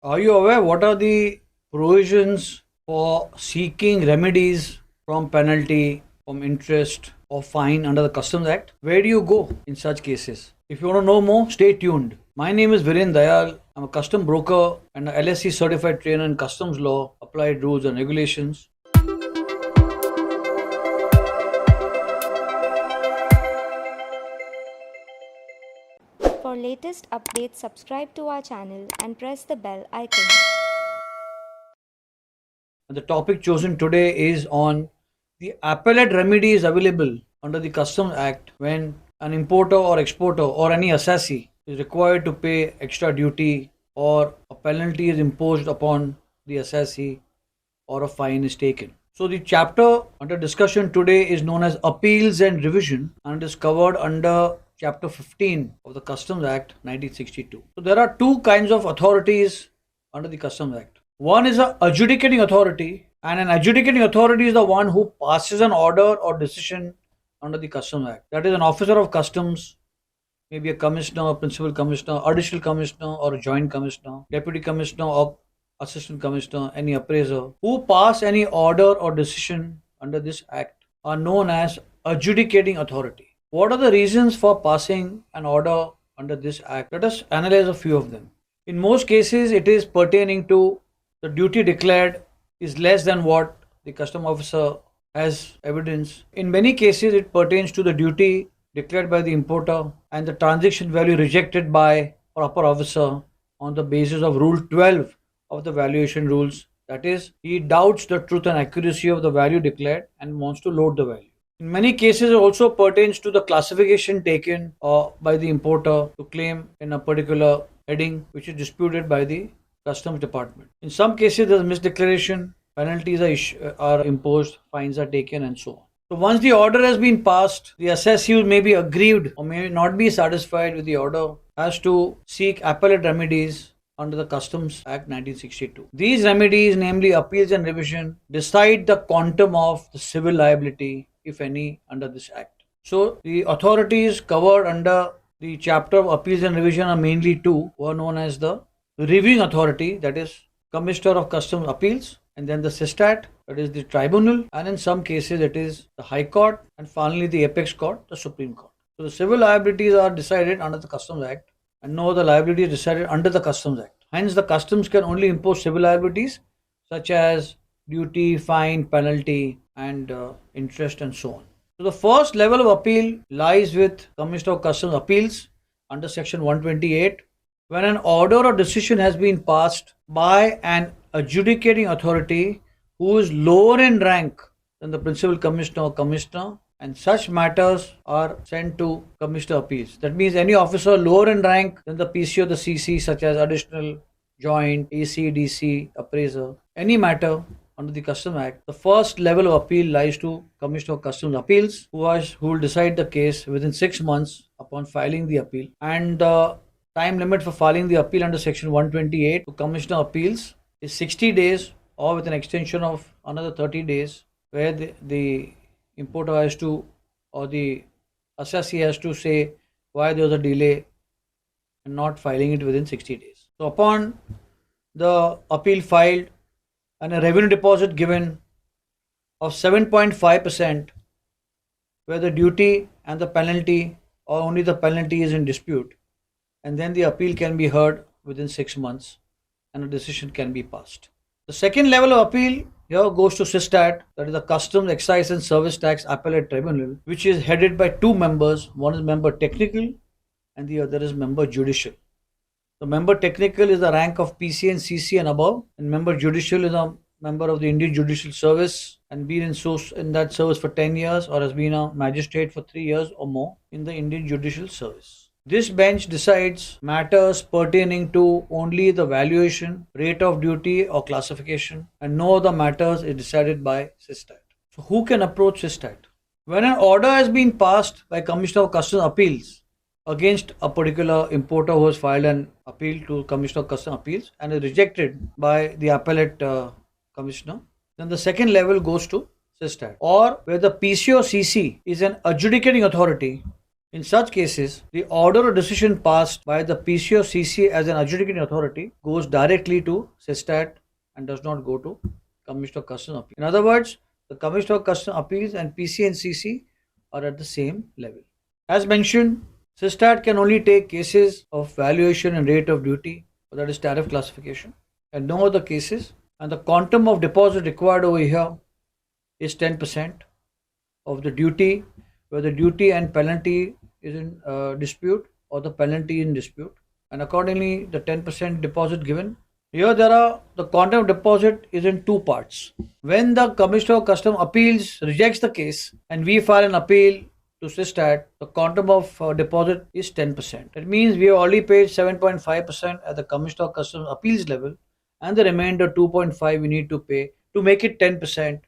Are you aware what are the provisions for seeking remedies from penalty, from interest, or fine under the Customs Act? Where do you go in such cases? If you want to know more, stay tuned. My name is Viren Dayal. I'm a custom broker and a LSC certified trainer in customs law, applied rules and regulations. For latest updates, subscribe to our channel and press the bell icon. The topic chosen today is on the appellate remedies available under the Customs Act when an importer or exporter or any assessee is required to pay extra duty or a penalty is imposed upon the assessee or a fine is taken. So the chapter under discussion today is known as Appeals and Revision and is covered under Chapter 15 of the Customs Act 1962. So there are two kinds of authorities under the Customs Act. One is an adjudicating authority, and an adjudicating authority is the one who passes an order or decision under the Customs Act. That is an officer of customs, maybe a commissioner, principal commissioner, additional commissioner, or a joint commissioner, deputy commissioner, or assistant commissioner, any appraiser who pass any order or decision under this act are known as adjudicating authority. What are the reasons for passing an order under this act? Let us analyze a few of them. In most cases, it is pertaining to the duty declared is less than what the custom officer has evidence. In many cases, it pertains to the duty declared by the importer and the transaction value rejected by proper officer on the basis of Rule 12 of the valuation rules. That is, he doubts the truth and accuracy of the value declared and wants to load the value. In many cases, it also pertains to the classification taken by the importer to claim in a particular heading which is disputed by the customs department. In some cases, there is misdeclaration, penalties are imposed, fines are taken, and so on. So once the order has been passed, the assessee who may be aggrieved or may not be satisfied with the order has to seek appellate remedies under the Customs Act 1962. These remedies, namely appeals and revision, decide the quantum of the civil liability, if any, under this act. So the authorities covered under the chapter of appeals and revision are mainly two, who are known as the reviewing authority, that is Commissioner of Customs Appeals, and then the SISTAT, that is the tribunal, and in some cases it is the High Court, and finally the apex court, the Supreme Court. So the civil liabilities are decided under the Customs Act, and no other liability is decided under the Customs Act. Hence, the customs can only impose civil liabilities such as duty, fine, penalty, and interest, and so on. So the first level of appeal lies with Commissioner of Customs Appeals under Section 128. When an order or decision has been passed by an adjudicating authority who is lower in rank than the principal commissioner or commissioner, and such matters are sent to Commissioner Appeals. That means any officer lower in rank than the PC or the CC, such as additional, joint, AC, DC, appraiser, any matter under the Customs Act, the first level of appeal lies to Commissioner of Customs Appeals, who will decide the case within 6 months upon filing the appeal. And the time limit for filing the appeal under Section 128 to Commissioner Appeals is 60 days, or with an extension of another 30 days, where the importer has to, or the assessee has to say why there was a delay and not filing it within 60 days. So upon the appeal filed and a revenue deposit given of 7.5%, where the duty and the penalty or only the penalty is in dispute, and then the appeal can be heard within 6 months and a decision can be passed. The second level of appeal here goes to SISTAT, that is the Customs, Excise and Service Tax Appellate Tribunal, which is headed by two members. One is member technical and the other is member judicial. The member technical is the rank of PC and CC and above, and member judicial is a member of the Indian Judicial Service and been in that service for 10 years or has been a magistrate for 3 years or more in the Indian Judicial Service. This bench decides matters pertaining to only the valuation, rate of duty or classification, and no other matters is decided by SISTAT. So who can approach SISTAT? When an order has been passed by Commissioner of Customs Appeals against a particular importer who has filed an appeal to Commissioner of Customs Appeals and is rejected by the appellate commissioner, then the second level goes to SISTAT. Or where the PC or CC is an adjudicating authority In such cases, the order or decision passed by the PC or CC as an adjudicating authority goes directly to SISTAT and does not go to Commissioner of Customs Appeals. In other words, the Commissioner of Customs Appeals and PC and CC are at the same level. As mentioned, SISTAT can only take cases of valuation and rate of duty, that is tariff classification, and no other cases. And the quantum of deposit required over here is 10% of the duty, where the duty and penalty is in dispute or the penalty in dispute, and accordingly the 10% deposit given. Here the quantum of deposit is in two parts. When the Commissioner of Customs Appeals rejects the case and we file an appeal to SISTAT, the quantum of deposit is 10%. That means we have already paid 7.5% at the Commissioner of Customs Appeals level, and the remainder 2.5 we need to pay to make it 10%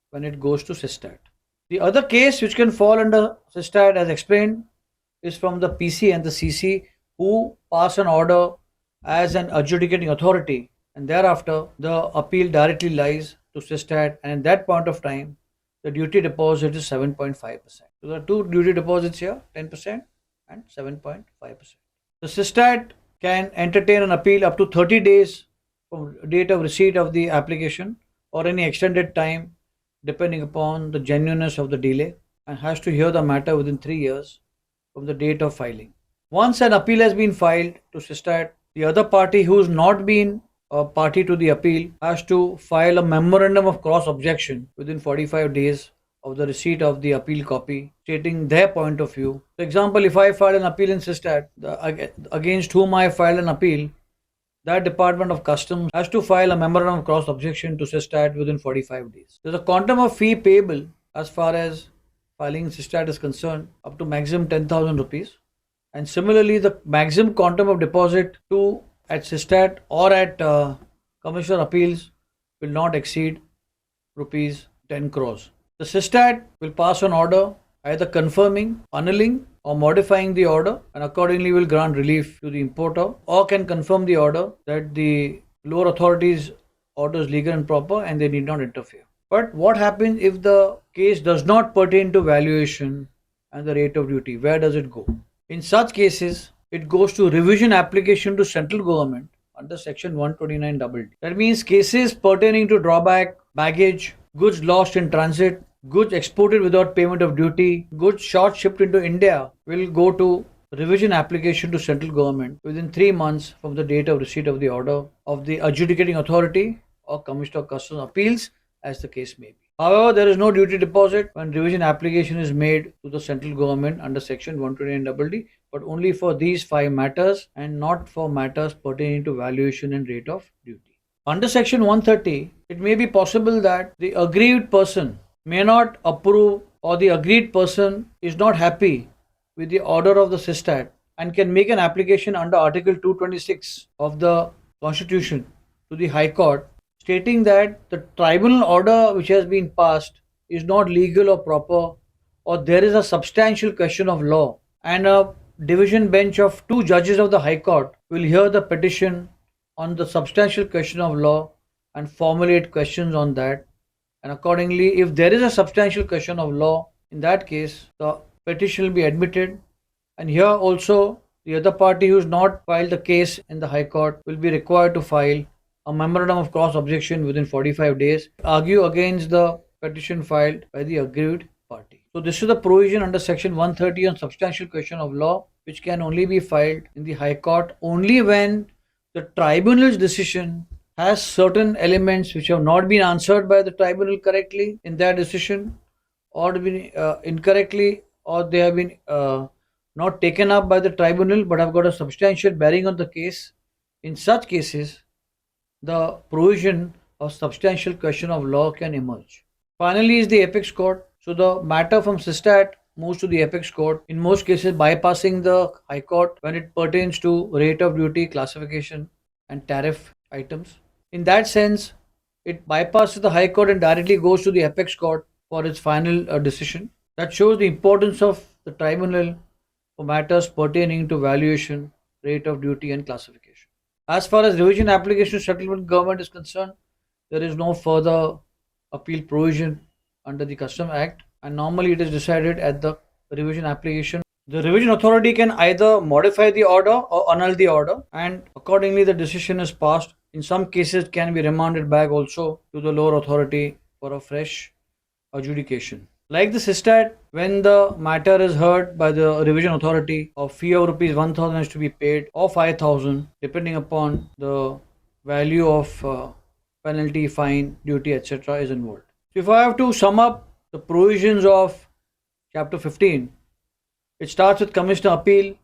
when it goes to SISTAT. The other case which can fall under SISTAT, as explained, is from the PC and the CC, who pass an order as an adjudicating authority, and thereafter the appeal directly lies to SISTAT, and at that point of time the duty deposit is 7.5%. So there are two duty deposits here, 10% and 7.5%. The SISTAT can entertain an appeal up to 30 days from date of receipt of the application, or any extended time depending upon the genuineness of the delay, and has to hear the matter within 3 years from the date of filing. Once an appeal has been filed to SISTAT, the other party who has not been a party to the appeal has to file a memorandum of cross objection within 45 days of the receipt of the appeal copy, stating their point of view. For example, if I file an appeal in SISTAT, against whom I filed an appeal, that Department of Customs has to file a memorandum of cross objection to SISTAT within 45 days. There's a quantum of fee payable as far as filing in SISTAT is concerned, up to maximum 10,000 rupees. And similarly, the maximum quantum of deposit at SISTAT or at Commissioner Appeals will not exceed rupees 10 crores. The SISTAT will pass an order either confirming, annulling, or modifying the order, and accordingly will grant relief to the importer, or can confirm the order that the lower authorities' order is legal and proper and they need not interfere. But what happens if the case does not pertain to valuation and the rate of duty? Where does it go? In such cases, it goes to revision application to central government under section 129DD. That means cases pertaining to drawback, baggage, goods lost in transit, goods exported without payment of duty, goods short shipped into India will go to revision application to central government within 3 months from the date of receipt of the order of the adjudicating authority or Commissioner of Customs Appeals, as the case may be. However, there is no duty deposit when revision application is made to the central government under section 129DD, but only for these 5 matters and not for matters pertaining to valuation and rate of duty. Under section 130, it may be possible that the aggrieved person may not approve, or the agreed person is not happy with the order of the SISTAT and can make an application under Article 226 of the Constitution to the High Court, stating that the tribunal order which has been passed is not legal or proper, or there is a substantial question of law, and a division bench of 2 judges of the High Court will hear the petition on the substantial question of law and formulate questions on that. And accordingly, if there is a substantial question of law, in that case, the petition will be admitted. And here also, the other party who has not filed the case in the High Court will be required to file a memorandum of cross objection within 45 days, argue against the petition filed by the aggrieved party. So this is the provision under section 130 on substantial question of law, which can only be filed in the High Court only when the tribunal's decision has certain elements which have not been answered by the tribunal correctly in their decision, or been incorrectly, or they have been not taken up by the tribunal but have got a substantial bearing on the case. In such cases, the provision of substantial question of law can emerge. Finally is the apex court. So the matter from SISTAT moves to the apex court, in most cases bypassing the High Court when it pertains to rate of duty, classification and tariff items. In that sense, it bypasses the High Court and directly goes to the apex court for its final decision. That shows the importance of the tribunal for matters pertaining to valuation, rate of duty and classification. As far as revision application settlement government is concerned, there is no further appeal provision under the Custom Act, and normally it is decided at the revision application The revision authority can either modify the order or annul the order, and accordingly the decision is passed. In some cases, it can be remanded back also to the lower authority for a fresh adjudication. Like the SISTAT, when the matter is heard by the revision authority, a fee of rupees 1000 is to be paid or 5000 depending upon the value of penalty, fine, duty, etc. is involved. So if I have to sum up the provisions of chapter 15, it starts with Commissioner Appeal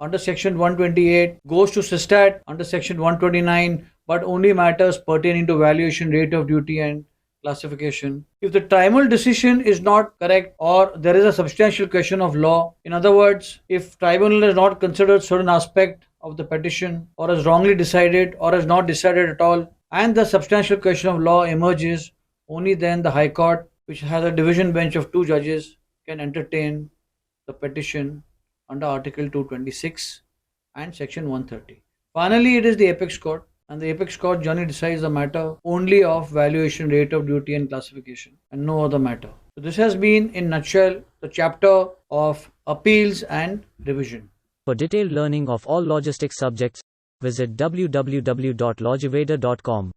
under section 128, goes to SISTAT under section 129, but only matters pertaining to valuation, rate of duty and classification. If the tribunal decision is not correct or there is a substantial question of law, in other words, if tribunal has not considered certain aspect of the petition or has wrongly decided or has not decided at all, and the substantial question of law emerges, only then the High Court, which has a division bench of 2 judges, can entertain the petition under Article 226 and Section 130. Finally, it is the Apex Court, and the Apex Court generally decides the matter only of valuation, rate of duty and classification, and no other matter. So this has been, in nutshell, the chapter of appeals and revision. For detailed learning of all logistics subjects, visit www.logiveda.com.